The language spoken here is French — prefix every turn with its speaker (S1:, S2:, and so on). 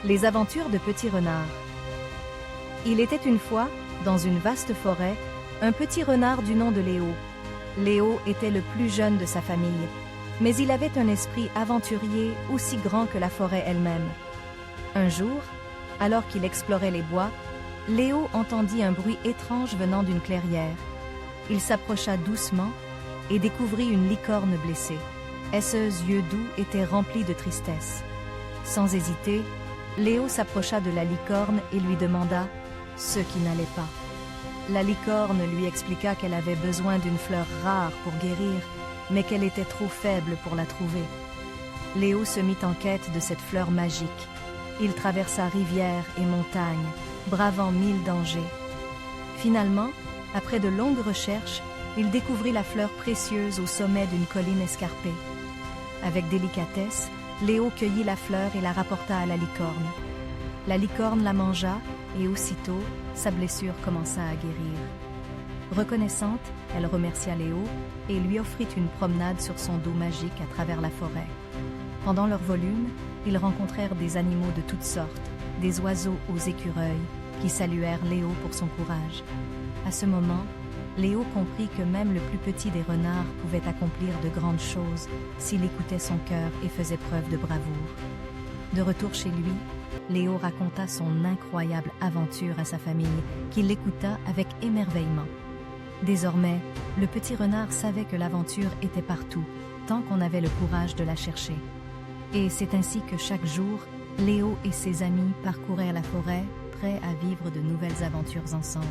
S1: Les aventures de Petit Renard. Il était une fois, dans une vaste forêt, un petit renard du nom de Léo. Léo était le plus jeune de sa famille, mais il avait un esprit aventurier aussi grand que la forêt elle-même. Un jour, alors qu'il explorait les bois, Léo entendit un bruit étrange venant d'une clairière. Il s'approcha doucement et découvrit une licorne blessée. Ses yeux doux étaient remplis de tristesse. Sans hésiter, Léo s'approcha de la licorne et lui demanda ce qui n'allait pas. La licorne lui expliqua qu'elle avait besoin d'une fleur rare pour guérir, mais qu'elle était trop faible pour la trouver. Léo se mit en quête de cette fleur magique. Il traversa rivières et montagnes, bravant 1000 dangers. Finalement, après de longues recherches, il découvrit la fleur précieuse au sommet d'une colline escarpée. Avec délicatesse, Léo cueillit la fleur et la rapporta à la licorne. La licorne la mangea et aussitôt, sa blessure commença à guérir. Reconnaissante, elle remercia Léo et lui offrit une promenade sur son dos magique à travers la forêt. Pendant leur volume, ils rencontrèrent des animaux de toutes sortes, des oiseaux aux écureuils, qui saluèrent Léo pour son courage. À ce moment, Léo comprit que même le plus petit des renards pouvait accomplir de grandes choses s'il écoutait son cœur et faisait preuve de bravoure. De retour chez lui, Léo raconta son incroyable aventure à sa famille, qui l'écouta avec émerveillement. Désormais, le petit renard savait que l'aventure était partout, tant qu'on avait le courage de la chercher. Et c'est ainsi que chaque jour, Léo et ses amis parcourèrent la forêt, prêts à vivre de nouvelles aventures ensemble.